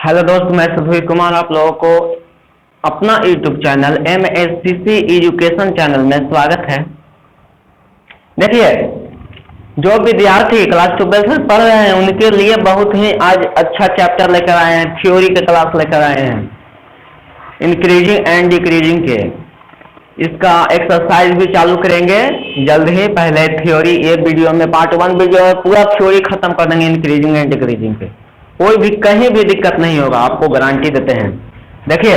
Hello दोस्त, मैं सुधीर कुमार आप लोगों को अपना YouTube channel MSCC education channel में स्वागत है। देखिए, जो विद्यार्थी क्लास 12 में पढ़ रहे हैं उनके लिए बहुत ही आज अच्छा चैप्टर लेकर आए हैं, थ्योरी के क्लास लेकर आए हैं इंक्रीजिंग एंड डिक्रीजिंग के। इसका एक्सरसाइज भी चालू करेंगे जल्द ही। पहले थ्योरी ये वीडियो में पार्ट 1 वीडियो में पूरा थ्योरी खत्म कर देंगे इंक्रीजिंग एंड डिक्रीजिंग के। कोई भी कहीं भी दिक्कत नहीं होगा, आपको गारंटी देते हैं। देखिए,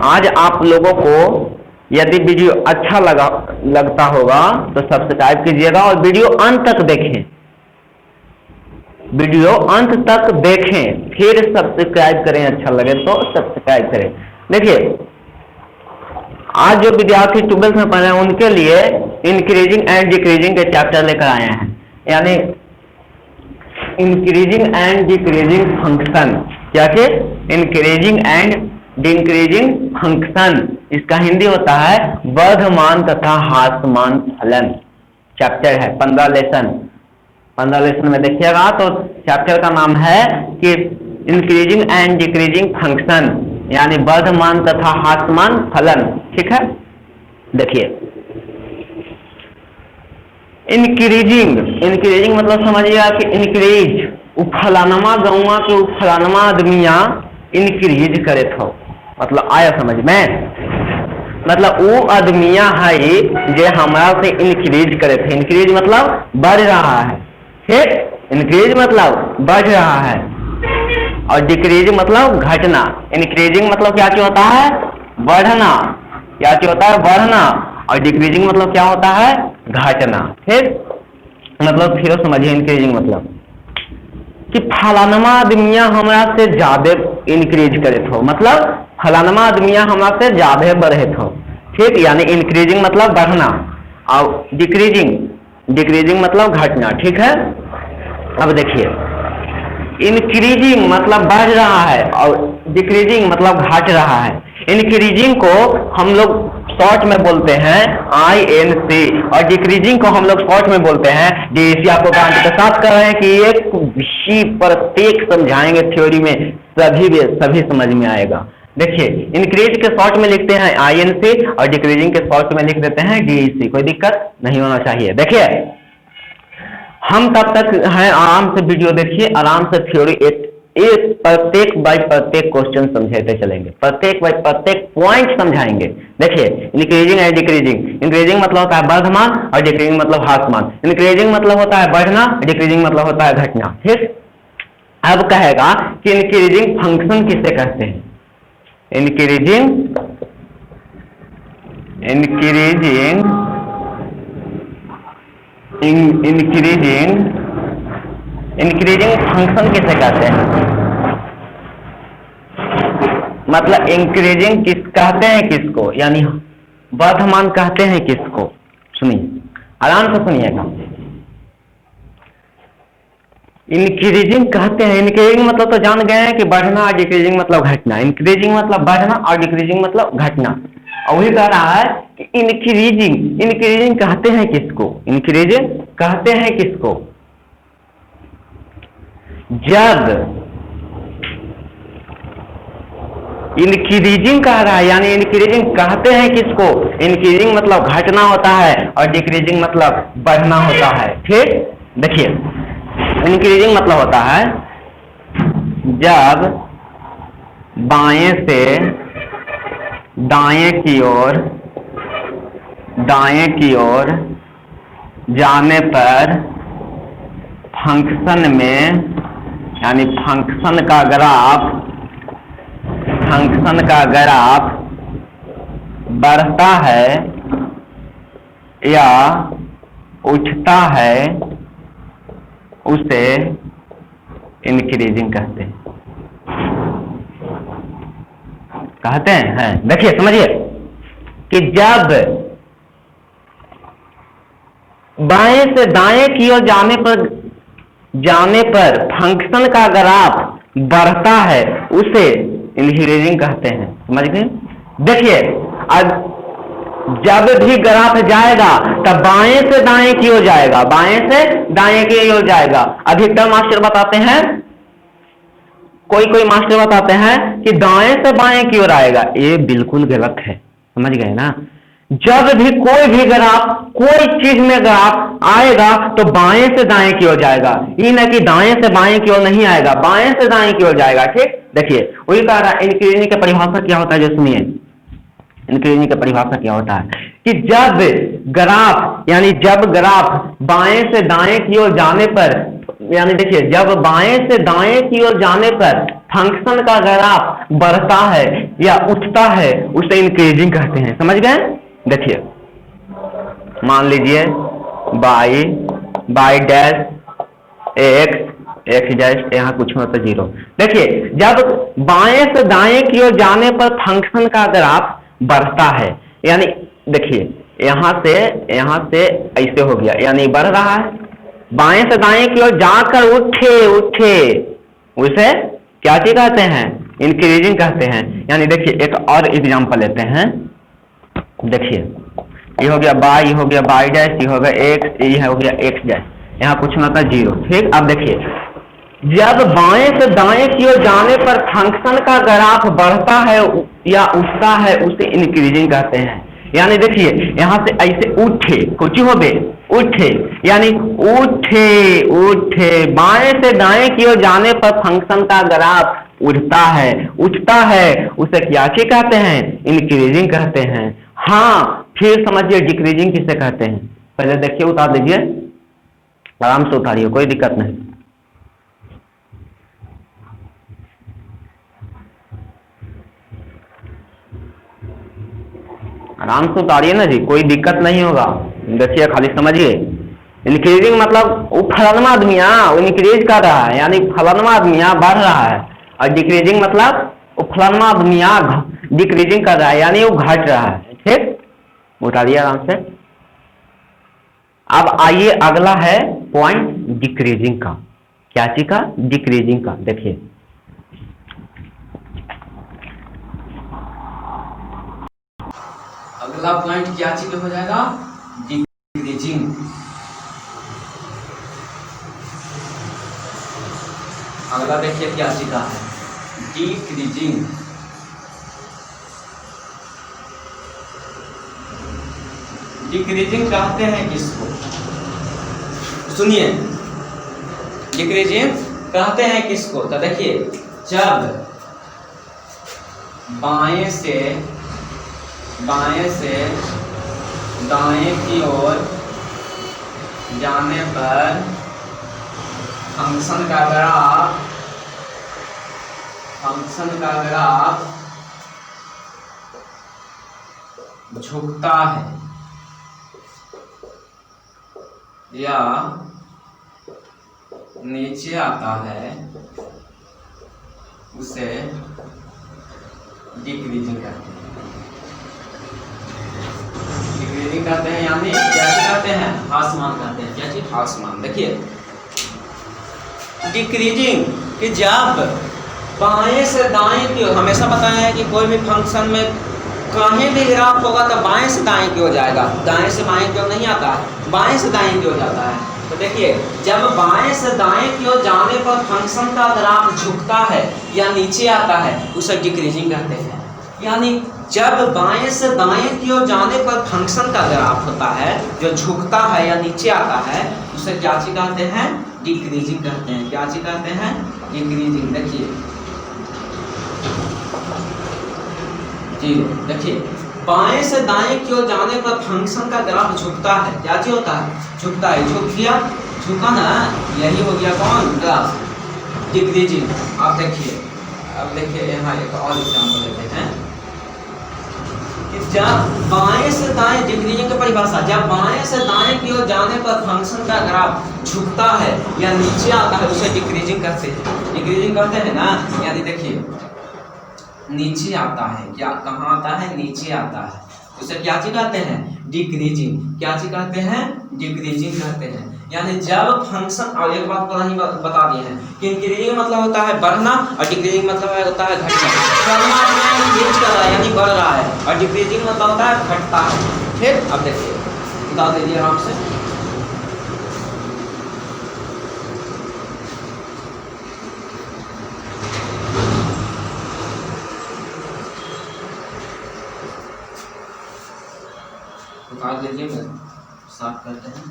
आज आप लोगों को यदि वीडियो अच्छा लगता होगा तो सब्सक्राइब कीजिएगा और वीडियो अंत तक देखें। वीडियो अंत तक देखें फिर सब्सक्राइब करें, अच्छा लगे तो सब्सक्राइब करें। देखिए, आज जो विद्यार्थी 12th में पढ़ रहे हैं उनके लिए इंक्रीजिंग एंड डिक्रीजिंग के चैप्टर लेकर आए हैं, यानी इंक्रीजिंग एंड डिक्रीजिंग फंक्शन। क्या कि इंक्रीजिंग एंड डिक्रीजिंग फंक्शन, इसका हिंदी होता है वर्धमान तथा ह्रासमान फलन। चैप्टर है 15 लेसन में देखिएगा तो चैप्टर का नाम है कि इंक्रीजिंग एंड डिक्रीजिंग फंक्शन, यानी वर्धमान तथा ह्रासमान फलन। ठीक है, देखिए इंक्रीजिंग मतलब समझिएगा कि इंक्रीज फलानमा गौवा के फलानमा आदमिया इंक्रीज करे थो, मतलब आया समझ में, मतलब वो आदमिया है जे हमारा से इंक्रीज करे थे। इंक्रीज मतलब बढ़ रहा है, ठीक, इंक्रीज मतलब बढ़ रहा है और डिक्रीज मतलब घटना। इंक्रीजिंग मतलब क्या होता है, बढ़ना। क्या होता है, बढ़ना। और डिक्रीजिंग मतलब क्या होता है, घटना। ठीक, मतलब फिर समझिए इंक्रीजिंग मतलब कि फलानमा आदमिया हमरा से ज्यादा इंक्रीज करे थो, मतलब फलानमा आदमिया हमरा से ज्यादा बढ़े थो। ठीक, यानी इंक्रीजिंग मतलब बढ़ना और डिक्रीजिंग मतलब घटना। ठीक है, अब देखिए इंक्रीजिंग मतलब बढ़ रहा है और डिक्रीजिंग मतलब घट रहा है। इंक्रीजिंग को हम लोग शॉर्ट में बोलते हैं INC और डिक्रीजिंग को हम लोग शॉर्ट में बोलते हैं DEC। आपको गारंटी के साथ कर रहे हैं कि एक विषय प्रत्येक समझाएंगे थ्योरी में, सभी समझ में आएगा। देखिए, इंक्रीज के शॉर्ट में लिखते हैं INC और डिक्रीजिंग के शॉर्ट में लिख देते हैं DEC। कोई दिक्कत नहीं होना चाहिए। देखिए, हम तब तक हैं, आराम से वीडियो देखिए, आराम से थ्योरी एक प्रत्येक बाय प्रत्येक क्वेश्चन समझाते चलेंगे, प्रत्येक बाय प्रत्येक पॉइंट समझाएंगे। देखिए, इंक्रीजिंग एंड डिक्रीजिंग। इंक्रीजिंग मतलब होता है वर्धमान और डिक्रीजिंग मतलब ह्रासमान। इंक्रीजिंग मतलब होता है बढ़ना, डिक्रीजिंग मतलब होता है घटना। ठीक, अब कहेगा कि इंक्रीजिंग फंक्शन किसे कहते हैं। इंक्रीजिंग फंक्शन किसे कहते हैं, मतलब इंक्रीजिंग किस कहते हैं किसको, यानी वर्धमान कहते हैं किसको। सुनिए, आराम से सुनिएगा। इंक्रीजिंग कहते हैं, इंक्रीजिंग मतलब तो जान गए हैं कि बढ़ना और डिक्रीजिंग मतलब घटना। इंक्रीजिंग मतलब बढ़ना और डिक्रीजिंग मतलब घटना। और वही कह रहा है कि इंक्रीजिंग कहते हैं किसको, इंक्रीजिंग कहते हैं किसको, जब इंक्रीजिंग कह रहा है, यानी इंक्रीजिंग कहते हैं किसको, इंक्रीजिंग मतलब घटना होता है और डिक्रीजिंग मतलब बढ़ना होता है। ठीक, देखिए इंक्रीजिंग मतलब होता है जब बाएं से दाएं की ओर जाने पर फंक्शन में, यानी फंक्शन का ग्राफ बढ़ता है या उठता है, उसे इंक्रीजिंग कहते हैं। देखिए समझिए कि जब बाएं से दाएं की ओर जाने पर फंक्शन का ग्राफ बढ़ता है, उसे इंक्रीजिंग कहते हैं। समझ गए। देखिए, अब जब भी ग्राफ जाएगा तब बाएं से दाएं की ओर जाएगा, बाएं से दाएं की ओर जाएगा। अधिकतर मास्टर बताते हैं कोई कोई मास्टर बताते हैं कि दाएं से बाएं की ओर आएगा, ये बिल्कुल गलत है, समझ गए ना। जब भी कोई भी ग्राफ, कोई चीज में ग्राफ आएगा तो बाएं से दाएं की ओर जाएगा, ये ना कि दाएं से बाएं की ओर नहीं आएगा, बाएं से दाएं की ओर जाएगा। ठीक, देखिए वही कह रहा है। इंक्रीजिंग की परिभाषा क्या होता है, जो सुनिए, इंक्रीजिंग की परिभाषा क्या होता है कि जब ग्राफ, यानी जब ग्राफ बाएं से दाएं की ओर जाने पर, यानी देखिए जब बाएं से दाएं की ओर जाने पर फंक्शन का ग्राफ बढ़ता है या उठता है, उसे इंक्रीजिंग कहते हैं, समझ गए। देखिए मान लीजिए बाई डैश एक्स डैश, यहाँ कुछ हो तो 0। देखिए जब बाएं से दाएं की ओर जाने पर फंक्शन का ग्राफ बढ़ता है, यानी देखिए यहाँ से ऐसे हो गया, यानी बढ़ रहा है, बाएं से दाएं की ओर जाकर उठे उसे क्या चीज कहते हैं, इंक्रीजिंग कहते हैं। यानी देखिए एक और एग्जांपल लेते हैं। देखिए ये हो गया बाई, ये हो गया बाई डैश, ये हो गया एक्स, ये हो गया एक्स डैश, यहाँ कुछ ना था 0। ठीक, अब देखिए जब बाएं से दाएं की ओर जाने पर फंक्शन का ग्राफ बढ़ता है या उठता है, उसे इंक्रीजिंग कहते हैं। यानी देखिए यहाँ से ऐसे उठे, कुछ हो बे उठे, यानी उठे बाएं से दाएं की ओर जाने पर फंक्शन का ग्राफ उठता है, उसे क्या चीज कहते हैं, इंक्रीजिंग कहते हैं। हाँ, फिर समझिए डिक्रीजिंग किसे कहते हैं। पहले देखिए, उतार दीजिए, आराम से उतारिए, कोई दिक्कत नहीं। आराम से उतारिए ना जी, कोई दिक्कत नहीं होगा। देखिए खाली समझिए, इंक्रीजिंग मतलब वो फलाना आदमिया वो इंक्रीज कर रहा है, यानी फलाना आदमिया बढ़ रहा है, और डिक्रीजिंग मतलब वो फलाना आदमिया डिक्रीजिंग कर रहा है, यानी वो घट रहा है। ठीक, उतारिए आराम से। अब आइए अगला है पॉइंट डिक्रीजिंग का। क्या चीज का, डिक्रीजिंग का। देखिए अगला पॉइंट क्या चीज हो जाएगा, डिक्रीजिंग। अगला देखिए क्या चीज है, डिक्रीजिंग। डिक्रीजिंग कहते हैं किसको, सुनिए, डिक्रीजिंग कहते हैं किसको। तो देखिए जब बाएं से दाएं की ओर जाने पर फंक्शन का ग्राफ झुकता है या नीचे आता है, उसे डिक्रीजिंग कहते हैं। डिक्रीजिंग कहते हैं, यानी क्या कहते हैं, ह्रासमान कहते हैं। क्या चीज, ह्रासमान। देखिए डिक्रीजिंग कि जब बाएं से दाएं की ओर, हमेशा बताया है कि कोई भी फंक्शन में कहीं भी ग्राफ होगा तो बाएं से दाएं की ओर जाएगा, दाएं से बाएं की ओर नहीं आता है, बाएं से दाएं की ओर जाता है। तो देखिए जब बाएं से दाएं की ओर जाने पर फंक्शन का ग्राफ झुकता है या नीचे आता है, उसे डिक्रीजिंग कहते हैं। यानी जब बाएं से दाएं की ओर जाने पर फंक्शन का ग्राफ होता है जो झुकता है या नीचे आता है, उसे क्या चीज कहते हैं, डिक्रीजिंग कहते हैं। क्या चीज कहते हैं, डिक्रीजिंग। देखिए जी, देखिए बाएं से दाएं की ओर जाने पर फंक्शन का ग्राफ झुकता है। क्या चीज होता है, झुकता है, झुक गया, झुका ना, यही हो गया कौन, ग्राफ, डिक्रीजिंग। आप देखिए, अब देखिए यहाँ एक और एग्जांपल लेते हैं कि जब बाएं से दाएं, डिक्रीजिंग की परिभाषा, जब बाएं से दाएं की ओर जाने पर फंक्शन का ग्राफ झुकता है या नीचे आता है, उसे डिक्रीजिंग कहते हैं। डिक्रीजिंग कहते हैं ना, यानी देखिए नीचे आता है, क्या कहाँ आता है, नीचे आता है, उसे क्या चीज कहते हैं, डिक्रीजिंग। क्या चीज कहते हैं, डिक्रीजिंग कहते हैं। यानी जब फंक्शन, और एक बात पुरानी बता दिए हैं कि इंक्रीजिंग मतलब होता है बढ़ना और डिक्रीजिंग मतलब होता है घटना। इंक्रीज कर रहा है यानी बढ़ रहा है, और डिक्रीजिंग मतलब होता है घटता है। ठीक, अब देखिए बता दीजिए आराम से। मान लीजिए साफ करते हैं,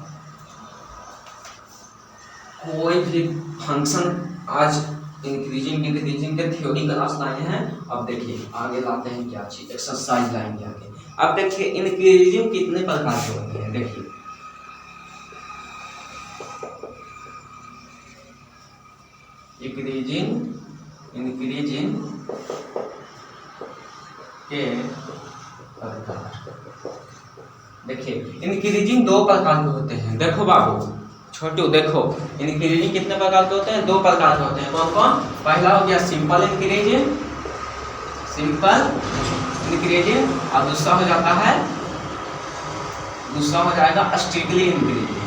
कोई भी फंक्शन आज इंक्रीजिंग डिक्रीजिंग के थ्योरी क्लास लाए हैं। अब देखिए आगे लाते हैं क्या चीज, एक्सरसाइज लाएंगे आगे। अब देखिए इंक्रीजिंग कितने प्रकार के होते हैं, देखिए इंक्रीजिंग के प्रकार। देखिए इंक्रीजिंग दो प्रकार के होते हैं। देखो बाबू छोटू, देखो इंक्रीजिंग कितने प्रकार के होते हैं, दो प्रकार के होते हैं। कौन कौन? पहला हो गया सिंपल इंक्रीजिंग, और दूसरा हो जाता है, दूसरा हो जाएगा स्ट्रिक्टली इंक्रीजिंग।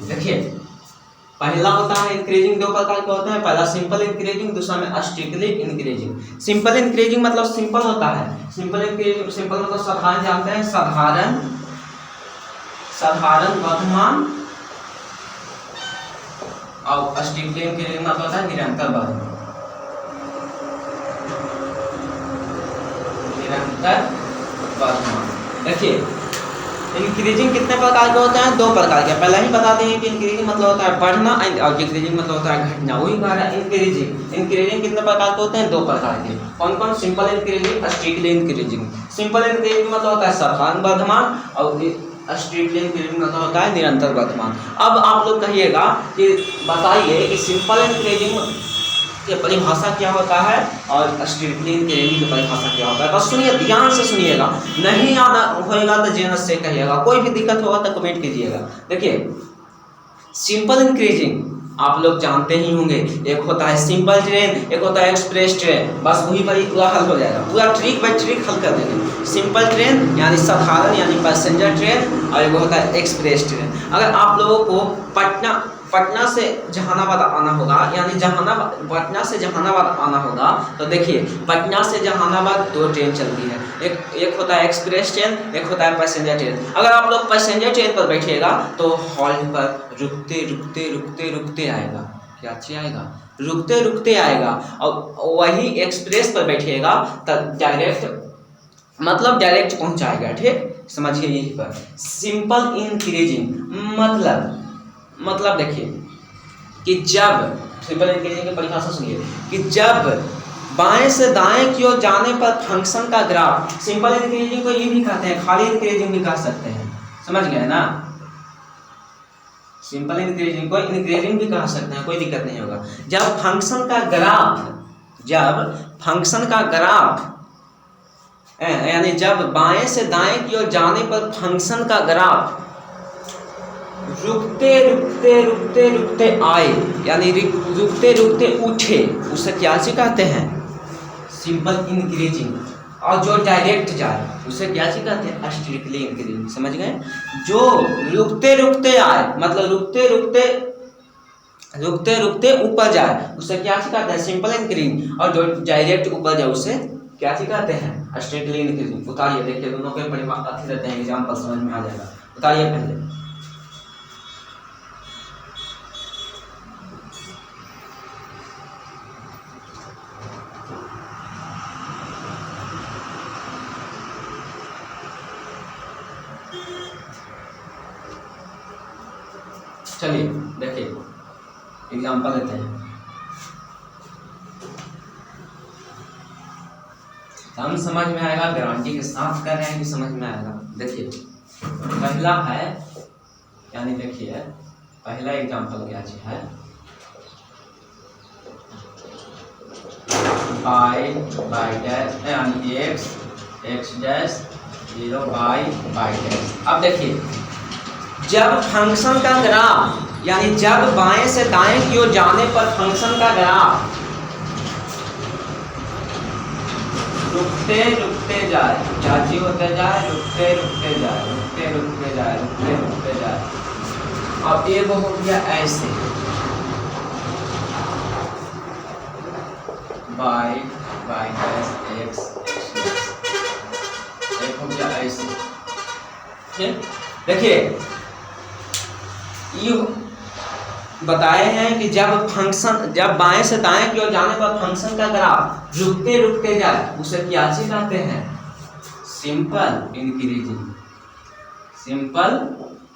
देखिए पहला होता है इंक्रीजिंग, दो प्रकार के होते हैं। पहला सिंपल इंक्रीजिंग, दूसरा में स्ट्रिक्टली इंक्रीजिंग। सिंपल इंक्रीजिंग मतलब सिंपल होता है, सिंपल इंक्रीजिंग, सिंपल मतलब साधारण, जानते हैं साधारण वर्धमान, और स्ट्रिक्टली इंक्रीजिंग मतलब होता है निरंतर वर्धमान, देखिए इंक्रीजिंग कितने प्रकार के होते हैं, दो प्रकार के। पहले ही बताते हैं कि इंक्रीजिंग मतलब होता है बढ़ना और डिक्रीजिंग मतलब होता है घटना। वही कह रहा है इंक्रीजिंग कितने प्रकार के होते हैं, दो प्रकार के। कौन कौन? Simple increasing, strictly increasing. Simple increasing मतलब होता है साधारण वर्धमान, और स्ट्रिक्टली इंक्रीजिंग मतलब होता है निरंतर वर्धमान। अब आप लोग कहिएगा कि बताइए कि सिंपल इंक्रीजिंग की परिभाषा क्या होता है और स्ट्रिक्टली इंक्रीजिंग की परिभाषा क्या होता है। बस सुनिए, ध्यान से सुनिएगा, नहीं याद होएगा तो जेनस से कहिएगा, कोई भी दिक्कत होगा तो कमेंट कीजिएगा। देखिए सिंपल इंक्रीजिंग आप लोग जानते ही होंगे, एक होता है सिंपल ट्रेन, एक होता है एक्सप्रेस ट्रेन। बस वही पर पूरा हल हो जाएगा, पूरा ट्रिक बाय ट्रिक हल कर देंगे। सिंपल ट्रेन यानी साधारण यानी पैसेंजर ट्रेन, और एक होता है एक्सप्रेस ट्रेन। अगर आप लोगों को पटना से जहानाबाद आना होगा, यानी पटना से जहानाबाद आना होगा, तो देखिए पटना से जहानाबाद दो ट्रेन चलती है, एक होता है एक्सप्रेस ट्रेन, एक होता है पैसेंजर ट्रेन। अगर आप लोग पैसेंजर ट्रेन पर बैठिएगा तो हॉल्ट पर रुकते आएगा, क्या अच्छी आएगा, रुकते आएगा। और वही एक्सप्रेस पर बैठिएगा तब डायरेक्ट पहुंचाएगा। ठीक समझिए, यही पर सिंपल इंक्रीजिंग मतलब देखिए कि जब सिंपल इंक्रीजिंग की परिभाषा सुनिए कि जब बाएं से दाएं की ओर जाने पर फंक्शन का ग्राफ, सिंपल इंक्रीजिंग को ये भी कहते हैं, खाली इंक्रीजिंग भी कह सकते हैं, समझ गए ना। सिंपल इंक्रीजिंग को इंक्रीजिंग भी कह सकते हैं, कोई दिक्कत नहीं होगा। जब फंक्शन का ग्राफ यानी जब बाएं से दाएं की ओर जाने पर फंक्शन का ग्राफ रुकते आए, यानी रुकते उठे, उसे क्या सी कहते हैं, सिंपल इंक्रीजिंग। और जो डायरेक्ट जाए उसे क्या सी कहते हैं, स्ट्रिक्टली इंक्रीजिंग। समझ गए? जो रुकते आए मतलब रुकते ऊपर जाए उसे क्या सी कहते हैं, सिंपल इंक्रीजिंग। और जो डायरेक्ट ऊपर जाए उसे क्या सी कहते हैं, स्ट्रिक्टली इंक्रीजिंग। उतारिए, देखिए दोनों के परिभाषा अच्छी रहते हैं, एग्जाम्पल समझ में आ जाएगा। उतारिए पहले, चलिए देखिए एग्जाम्पल लेते हैं, हम समझ में आएगा, गारंटी के साथ कर रहे हैं कि समझ में आएगा। देखिए पहला है, यानी देखिए पहला एग्जाम्पल क्या चीज है, बाई डैश यानी एक्स डैश 0 बाई डैश। अब देखिए जब फंक्शन का ग्राफ यानी जब बाएं से दाएं की ओर जाने पर फंक्शन का ग्राफ रुकते जाए, चाची होते जाए, रुकते जाए। अब एक हो गया ऐसे बाई डैश एक्स एक हो गया ऐसे। ठीक देखिए बताए हैं कि जब बाएं से दाएं की ओर जाने पर फंक्शन का ग्राफ रुकते रुकते जाए उसे क्या चीज कहते हैं? Simple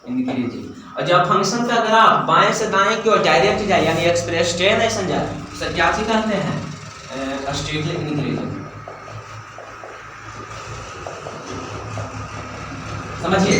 increasing. और जब फंक्शन का ग्राफ बाएं से दाएं की ओर डायरेक्ट जाए यानी एक्सप्रेस ट्रेन जाए उसे क्या चीज कहते हैं? Strictly increasing. समझिए,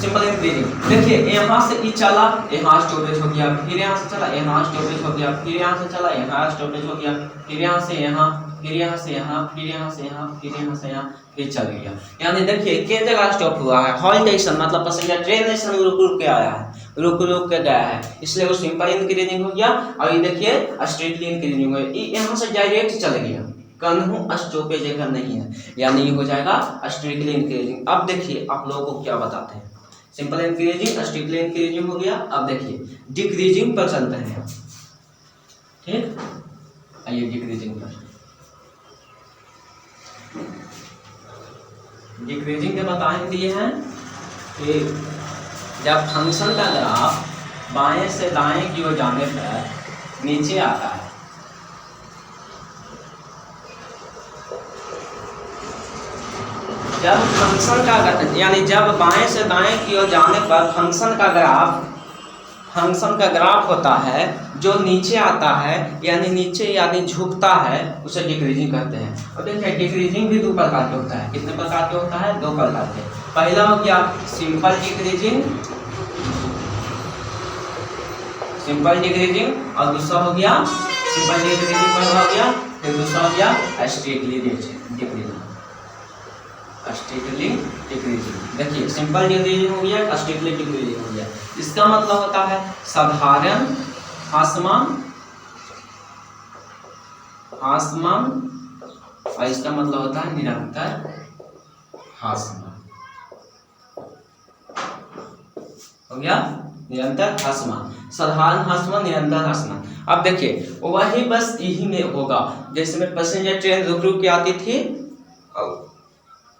सिंपल इंक्रीजिंग। देखिए यहाँ से ई चला, यहाँ स्टॉपेज हो गया, फिर यहाँ से चला, यहाँ स्टॉपेज हो गया, फिर यहाँ से चला, यहाँ स्टॉपेज हो गया, फिर यहाँ से यहाँ, फिर यहाँ से यहाँ, फिर यहाँ से यहाँ, फिर यहाँ से यहाँ, फिर चल गया। यानी देखिए किस जगह स्टॉप हुआ है? हॉल्ट स्टेशन, मतलब पैसेंजर ट्रेन स्टेशन में रुक के आया है, रुक के गया है, इसलिए वो सिंपल इंक्रीजिंग हो गया। और ये देखिए स्ट्रिक्टली इंक्रीजिंग हो गया, यहाँ से डायरेक्ट चल गया, कन्हू स्टॉपेज जगह नहीं है, यानी ये हो जाएगा स्ट्रिक्टली इंक्रीजिंग। अब देखिए आप लोगों को क्या बताते हैं, सिंपल इंक्रीजिंग, स्ट्रिक्टली इंक्रीजिंग हो गया। अब देखिए डिक्रीजिंग पर चलते हैं, ठीक, आइए डिक्रीजिंग पर। डिक्रीजिंग के बताए दिए हैं कि जब फंक्शन का ग्राफ बाएं से दाएं की ओर जाने पर नीचे आता है, जब फंक्शन का यानी जब बाएं से दाएं की ओर जाने पर फंक्शन का ग्राफ होता है जो नीचे आता है, यानी नीचे यानी झुकता है, उसे डिक्रीजिंग कहते हैं। और देखिए डिक्रीजिंग भी दो प्रकार के होता है। कितने प्रकार के होता है? दो प्रकार के। पहला हो गया सिंपल डिक्रीजिंग, और दूसरा हो गया सिंपल डिक्रीजिंग, पहला हो गया, फिर दूसरा हो गया स्ट्रिक्टली डिक्रीजिंग। देखिए सिंपल डिक्रीजिंग हो गया, स्ट्रिक्टली डिक्रीजिंग हो गया। इसका मतलब होता है साधारण ह्रासमान, और इसका मतलब होता है निरंतर ह्रासमान। हो गया निरंतर ह्रासमान, साधारण ह्रासमान, निरंतर ह्रासमान। अब देखिए वही बस यही में होगा, जैसे में पैसेंजर ट्रेन रुक के आती थी,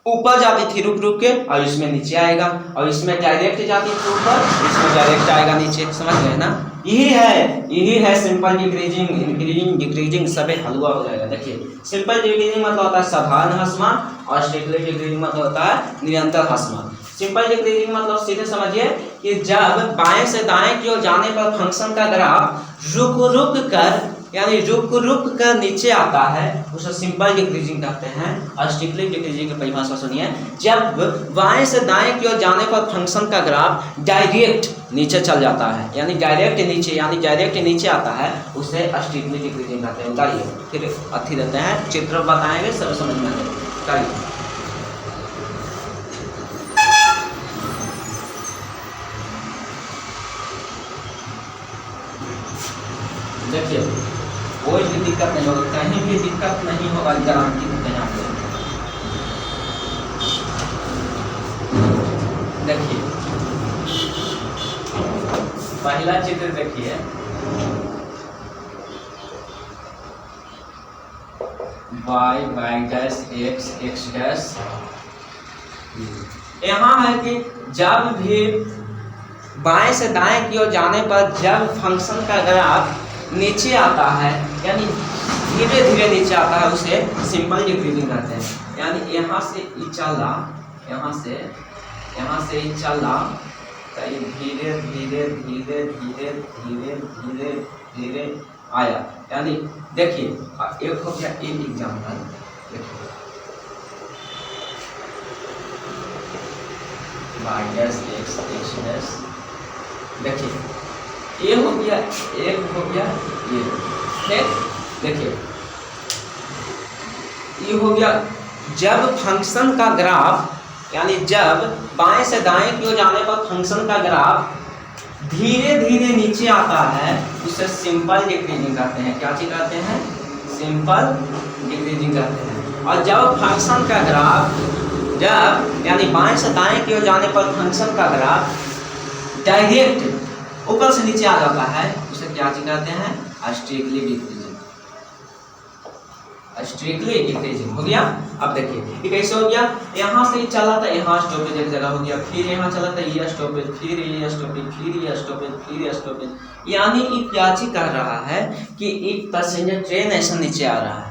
ऊपर जाती थी रुक के, और इसमें नीचे आएगा, और इसमें डायरेक्ट जाती थी ऊपर, इसमें डायरेक्ट आएगा नीचे। समझ गए ना? यही है सिंपल डिक्रीजिंग, इंक्रीजिंग, डिक्रीजिंग, सब हलवा हो जाएगा। देखिए सिंपल डिक्रीजिंग मतलब होता है साधारण ह्रासमान, और स्ट्रिक्टली डिक्रीजिंग मतलब होता है निरंतर ह्रासमान। सिंपल डिक्रीजिंग मतलब सीधे समझिए कि जब बाएं से दाएं की ओर जाने पर फंक्शन का ग्राफ रुक कर नीचे आता है, उसे सिंपल डिक्रीजिंग कहते हैं। और स्ट्रिक्टली डिक्रीजिंग की परिभाषा सुनिए, जब बाएं से दाएं की ओर जाने पर फंक्शन का ग्राफ डायरेक्ट नीचे चल जाता है, यानी डायरेक्ट नीचे आता है, उसे स्ट्रिक्टली डिक्रीजिंग कहते हैं। उतारिए, फिर अथी देते हैं, चित्र बताएंगे, सब समझ में आएगा। उतारिए। देखिए कोई भी दिक्कत नहीं होगा, कहीं भी दिक्कत नहीं होगा, गारंटी देते हैं आपको। देखिए पहला चित्र देखिए, y डैश x डैश। यहाँ है कि जब भी बाएं से दाएं की ओर जाने पर जब फंक्शन का ग्राफ नीचे आता है, यानी धीरे धीरे नीचे आता है, उसे सिंपल डिक्रीजिंग कहते हैं। यानी यहाँ से ई चला, यहाँ से ई चला, तो ये धीरे धीरे धीरे धीरे धीरे धीरे धीरे आया। यानी देखिए एक हो गया एक एग्जाम्पल, देखिए y डैश x डैश। देखिए ये हो गया, एक हो गया ये, ठीक। देखिए ये हो गया जब फंक्शन का ग्राफ, यानी जब बाएं से दाएं की ओर जाने पर फंक्शन का ग्राफ धीरे धीरे नीचे आता है, उसे सिंपल डिक्रीजिंग कहते हैं। क्या चीज कहते हैं? सिंपल डिक्रीजिंग कहते हैं। और जब फंक्शन का ग्राफ यानी बाएं से दाएं की ओर जाने पर फंक्शन का ग्राफ डायरेक्ट ऊपर से नीचे आ जाता है, उसे क्या चीज कहते हैं? Strictly decreasing. स्ट्रिक्टली डिक्रीजिंग हो गया। अब देखिए ये कैसे हो गया, यहाँ से चला था, यहाँ स्टॉपेज एक जगह हो गया, फिर यहाँ चला था ये स्टॉपेज, फिर ये स्टॉपेज, फिर ये स्टॉपेज, फिर ये स्टॉपेज, यानी ये क्या चीज कह रहा है कि एक पैसेंजर ट्रेन ऐसा नीचे आ रहा है,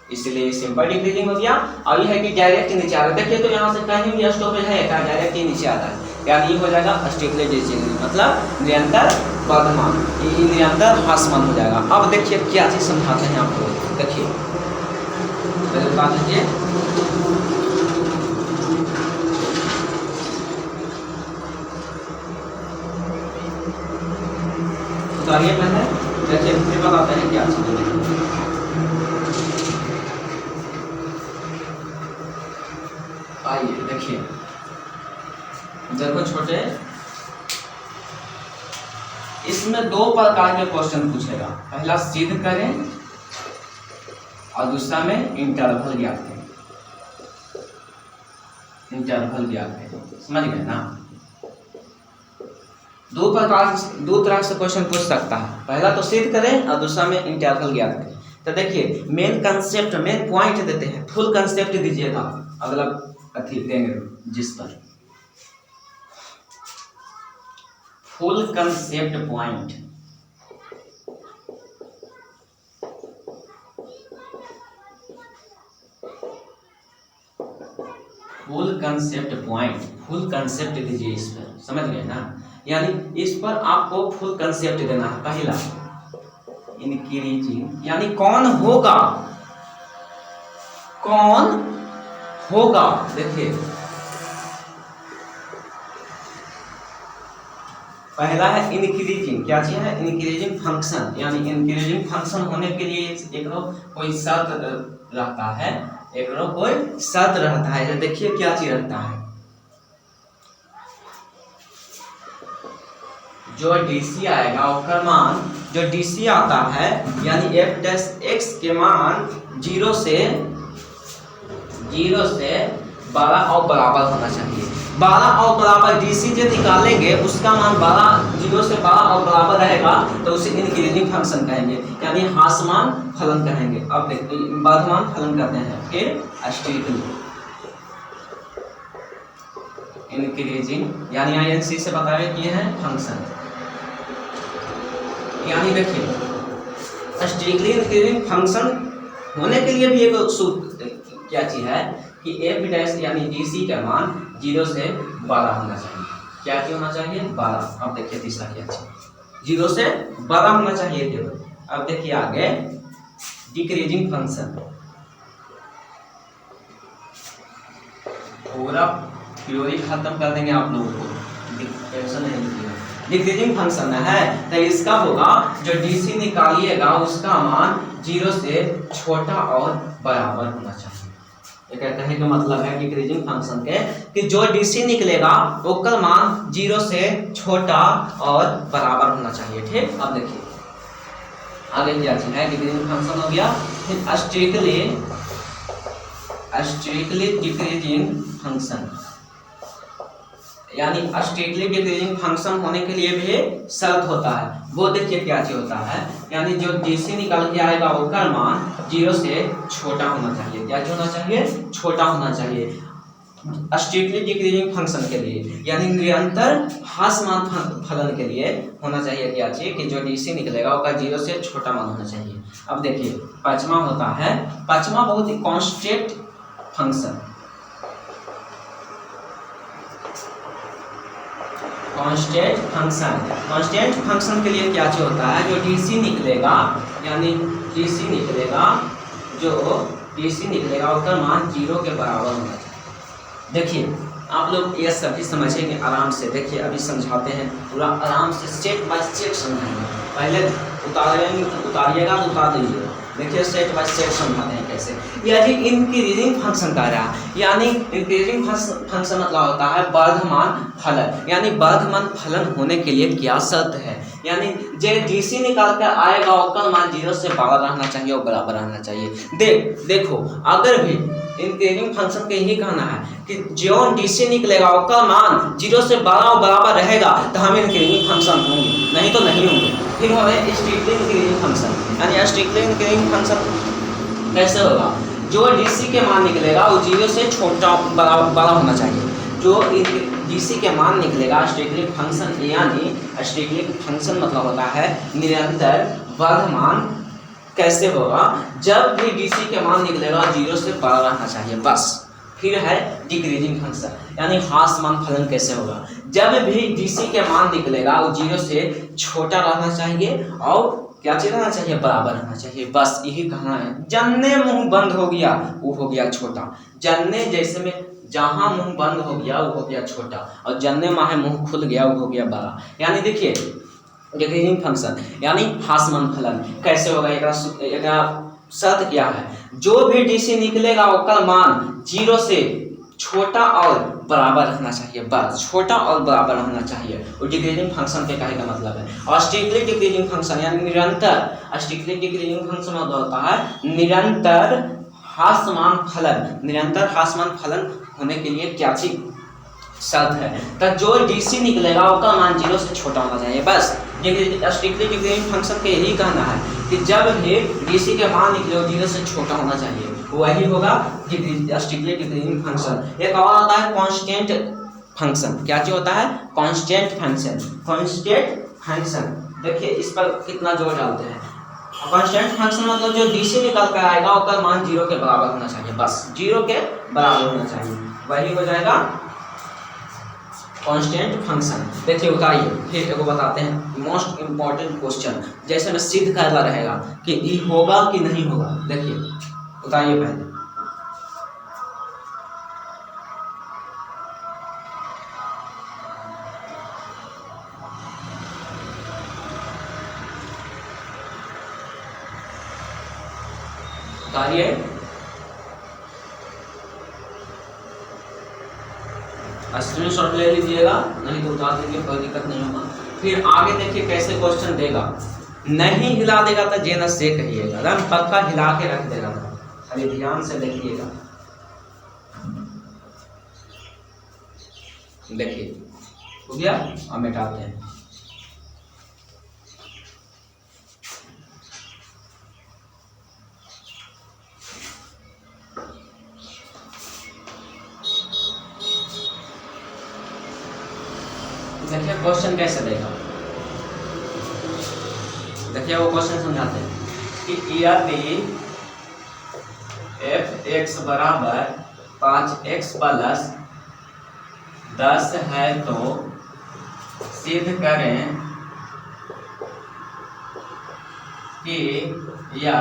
इसलिए सिंपल डिक्रीजिंग हो गया। और ये है कि डायरेक्ट नीचे आ रहा है, देखिए तो यहाँ से कहीं भी स्टॉपेज है क्या, डायरेक्ट ही नीचे आ रहा है, यानी ये हो जाएगा स्ट्रिक्टली डिक्रीजिंग, मतलब निरंतर वर्धमान, ये निरंतर ह्रासमान हो जाएगा। अब देखिए क्या चीज समझाते हैं आपको, देखिए पहले बता दीजिए, उतारिए पहले, देखिए फिर बताते हैं क्या चीज है। आइए देखिए, देखो छोटे, इसमें दो प्रकार के क्वेश्चन पूछेगा, पहला सिद्ध करें और दूसरा में इंटरवल ज्ञात करें, इंटरवल ज्ञात करें, समझ गए ना। दो तरह से क्वेश्चन पूछ सकता है, पहला तो सिद्ध करें और दूसरा में इंटरवल ज्ञात करें। तो देखिए मेन कंसेप्ट, मेन पॉइंट देते हैं, फुल कंसेप्ट दीजिएगा, अगला अथी देंगे जिस पर full concept point, full concept point, full concept दीजिए इस पर, समझ गए ना, यानी इस पर आपको फुल कंसेप्ट देना है। पहला इंक्रीजिंग, यानी कौन होगा, कौन होगा, देखिए पहला है इंक्रीजिंग, क्या चीज है, इंक्रीजिंग फंक्शन, यानी इंक्रीजिंग फंक्शन होने के लिए एक कोई शर्त रहता है, एक कोई शर्त रहता है, तो देखिए क्या चीज रहता है, जो डीसी आएगा उसका मान, जो डीसी आता है यानी एफ डैश एक्स के मान 0 से 12 और बराबर होना चाहिए। 12 और बराबर डीसी जो निकालेंगे उसका मान 0 से 12 और बराबर रहेगा तो उसे इंक्रीजिंग फंक्शन कहेंगे, यानी ह्रासमान फलन कहेंगे। अब देखिए वर्धमान फलन कहते हैं। फिर स्ट्रिक्टली इंक्रीजिंग, यानी आईएनसी से बतावे किए हैं फंक्शन, यानी देखिए स्ट्रिक्टली इंक्रीजिंग फंक्शन होने के लिए भी एक सूत्र क्या चीज है कि एफ डैश यानी डीसी का मान 0 से 12 होना चाहिए। क्या चीज होना चाहिए, 12। अब देखिए तीसरा क्या चीज, 0 से 12 होना चाहिए केवल। अब देखिए आगे डिक्रीजिंग फंक्शन, पूरा थ्योरी खत्म कर देंगे आप लोगों को, टेंशन नहीं लीजिएगा। डिक्रीजिंग फंक्शन है तो इसका होगा जो डीसी निकालिएगा उसका मान 0 से छोटा और बराबर होना चाहिए। ये कहने का मतलब है डिक्रीजिंग फंक्शन के कि जो डीसी निकलेगा उसका मान 0 से छोटा और बराबर होना चाहिए। ठीक, अब देखिए आगे क्या चीज है, डिक्रीजिंग फंक्शन हो गया। फिर स्ट्रिक्टली डिक्रीजिंग फंक्शन, यानी स्ट्रिक्टली डिक्रीजिंग फंक्शन होने के लिए भी शर्त होता है। वो देखिए क्या चीज होता है, यानी जो डीसी निकाल के आएगा उसका मान 0 से छोटा होना चाहिए। क्या होना चाहिए, छोटा होना चाहिए स्ट्रिक्टली डिक्रीजिंग फंक्शन के लिए, यानी निरंतर ह्रासमान फलन के लिए होना चाहिए क्या चीज कि जो डीसी निकलेगा उसका 0 से छोटा मान होना चाहिए। अब देखिए पांचवा होता है, पांचवा बहुत ही constant function, constant function. Constant function के लिए क्या चीज होता है, जो डीसी निकलेगा यानी डीसी निकलेगा, जो डीसी निकलेगा उसका मान 0 के बराबर होना चाहिए। देखिए आप लोग ये सभी समझेंगे आराम से, देखिए अभी समझाते हैं पूरा आराम से स्टेप बाय स्टेप समझाएंगे। पहले उतारिएगा तो उतार दीजिएगा, देखिए स्टेप बाय स्टेप समझाते हैं कैसे। यानी इंक्रीजिंग फंक्शन का रहा, यानी इंक्रीजिंग फंक्शन मतलब होता है वर्धमान फलन, यानी वर्धमान फलन होने के लिए क्या शर्त है, यानी जो डीसी निकाल कर आएगा उसका मान 0 से 12 रहना चाहिए और बराबर रहना चाहिए। देखो अगर भी इंक्रीजिंग फंक्शन के यही कहना है कि जो डीसी निकलेगा उसका मान 0 से 12 और बराबर रहेगा तो हम इंक्रीजिंग फंक्शन होंगे, नहीं तो नहीं होंगे। फिर हमें स्ट्रिक्टली इंक्रीजिंग फंक्शन, यानी स्ट्रिक्टली इंक्रीजिंग फंक्शन कैसे होगा? जो डीसी के मान निकलेगा वो 0 से छोटा बड़ा होना चाहिए। जो डीसी के मान निकलेगा स्टिकलिंग फंक्शन, यानी स्टिकलिंग फंक्शन मतलब होता है निरंतर वर्धमान। कैसे होगा? जब भी डीसी के मान निकलेगा 0 से बड़ा रहना चाहिए बस। फिर है डिक्रीजिंग फंक्शन, यानी ह्रासमान फलन। कैसे होगा? जब भी डीसी के मान निकलेगा वो 0 से छोटा रहना चाहिए और क्या चीज रहना चाहिए? बराबर रहना चाहिए, बस यही कहना है। जन्ने मुंह बंद हो गया वो हो गया छोटा, जन्ने जैसे में जहां मुंह बंद हो गया वो हो गया छोटा, और जन्ने माहे मुंह खुल गया वो हो गया बड़ा। यानी देखिए डिक्रीजिंग फंक्शन यानी ह्रासमान फलन कैसे होगा? एकरा शर्त क्या है? जो भी डीसी निकलेगा उसका मान 0 से छोटा और बराबर रहना चाहिए, बस छोटा और बराबर रहना चाहिए। और डिक्रीजिंग फंक्शन के कहे का मतलब है। और स्टिकलिंग डिक्रीजिंग फंक्शन यानी निरंतर, स्टिकलिंग डिक्रीजिंग फंक्शन मतलब होता है निरंतर ह्रासमान फलन। निरंतर ह्रासमान फलन होने के लिए क्या चीज शर्त है? तो जो डीसी निकलेगा उसका मान 0 से छोटा होना चाहिए, बस। स्टिकलिंग डिक्रीजिंग फंक्शन के यही कहना है कि जब भी डीसी के मान निकले 0 से छोटा होना चाहिए, वही होगा स्टिकलिंग डिक्रीजिंग फंक्शन। एक और आता है कांस्टेंट फंक्शन। क्या चीज होता है? Constant function. कांस्टेंट फंक्शन देखिए इस पर कितना जोर डालते हैं। कांस्टेंट फंक्शन मतलब जो डीसी निकल कर आएगा उसका मान 0 के बराबर होना चाहिए, बस 0 के बराबर होना चाहिए, वही हो जाएगा कांस्टेंट फंक्शन। देखिए उतारिए, फिर एक बताते हैं मोस्ट इम्पोर्टेंट क्वेश्चन, जैसे में सिद्ध करना रहेगा कि ये होगा कि नहीं होगा। देखिए उतारिए पहले। उतारिए, स्क्रीनशॉट ले लीजिएगा, नहीं तो उतार दीजिए, कोई दिक्कत नहीं होगा। फिर आगे देखिए कैसे क्वेश्चन देगा। नहीं हिला देगा तो जे न से कहिएगा, एकदम पक्का हिला के रख देगा, खाली ध्यान से देखिएगा। देखिए हो गया, अब मिटाते हैं। देखिए क्वेश्चन कैसे देगा, देखिए वो क्वेश्चन समझाते हैं कि यदि f(x) बराबर 5x प्लस 10 है तो सिद्ध करें कि यह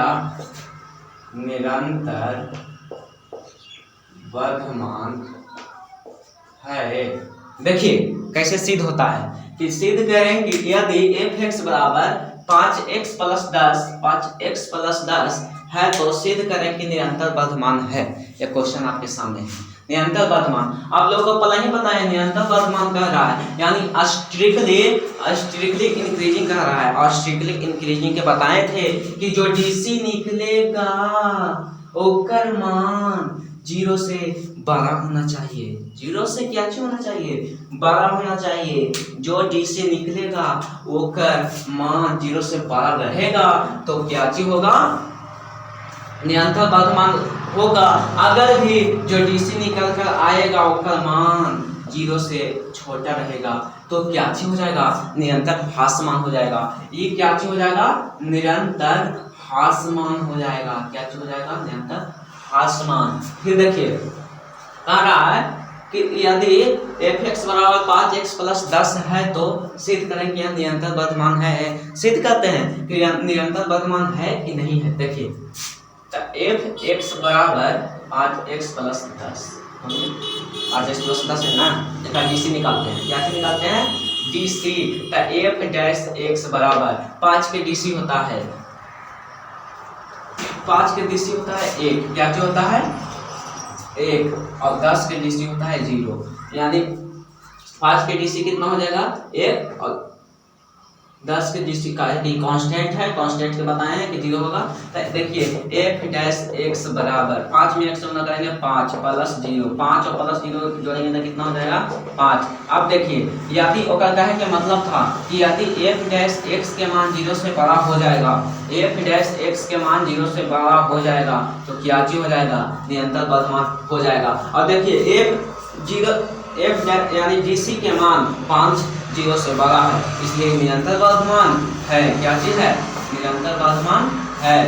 निरंतर वर्धमान है। देखिए कैसे सिद्ध होता है कि सिद्ध करें कि यदि f(x) बराबर 5x प्लस 10 है तो सिद्ध करें कि निरंतर वर्धमान है। ये क्वेश्चन आपके सामने है। निरंतर वर्धमान आप लोगों को पहले ही पता है, निरंतर वर्धमान कह रहा है यानी स्ट्रिक्टली इंक्रीजिंग कह रहा है। और स्ट्रिक्टली इंक्रीजिंग के बताए थे कि जो डीसी निकलेगा ओकर मान 0 से बड़ा होना चाहिए। 0 से क्या होना चाहिए? बड़ा होना चाहिए। जो डीसी निकलेगा ओकर मान 0 से बड़ा रहेगा तो क्या चीज होगा? निरंतर वर्धमान होगा। अगर भी जो डीसी निकल कर आएगा ओकर मान 0 से छोटा रहेगा तो क्या चीज हो जाएगा? निरंतर ह्रासमान हो जाएगा। ये क्या चीज हो जाएगा? निरंतर ह्रासमान हो जाएगा। क्या चीज हो जाएगा? निरंतर ह्रासमान। फिर देखिए कह रहा है कि यदि f(x) बराबर 5x प्लस 10 है तो सिद्ध करें कि यह निरंतर वर्धमान है। सिद्ध करते हैं कि यह निरंतर वर्धमान है कि नहीं है। देखिए तो f(x) बराबर 5x प्लस 10, 5x प्लस 10 है ना, इसका डीसी निकालते हैं। क्या निकालते हैं? डीसी। तो f(x) बराबर 5 के डीसी होता है, 5 के डीसी होता है 1, क्या जो होता है 1, और 10 के डीसी होता है 0, यानी 5 के डीसी कितना हो जाएगा? 1 और 10 के डिस्ट्रिक्ट का है, कांस्टेंट है, कांस्टेंट के बताए हैं कि 0 होगा। तो देखिए f डैश x बराबर 5 में x गुना करेंगे 5 प्लस 0, 5 और प्लस 0 जोड़ेंगे तो कितना हो जाएगा 5। अब देखिए यदि ओकर कहे के मतलब था कि यदि f डैश x के मान 0 से बड़ा हो जाएगा, f डैश x के मान 0 से बड़ा हो जाएगा तो क्या चीज हो जाएगा, निरंतर वर्धमान हो जाएगा। और देखिए f यानी gc के मान 5 0 से बड़ा है, इसलिए निरंतर वर्धमान है। क्या चीज है, निरंतर वर्धमान है।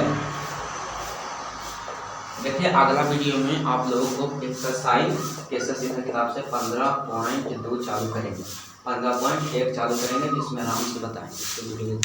देखिए अगला वीडियो में आप लोगों को एक्सरसाइज कैसे सीखा किताब से 15.2 चालू करेंगे, 15.1 चालू करेंगे जिसमें आराम से बताएंगे।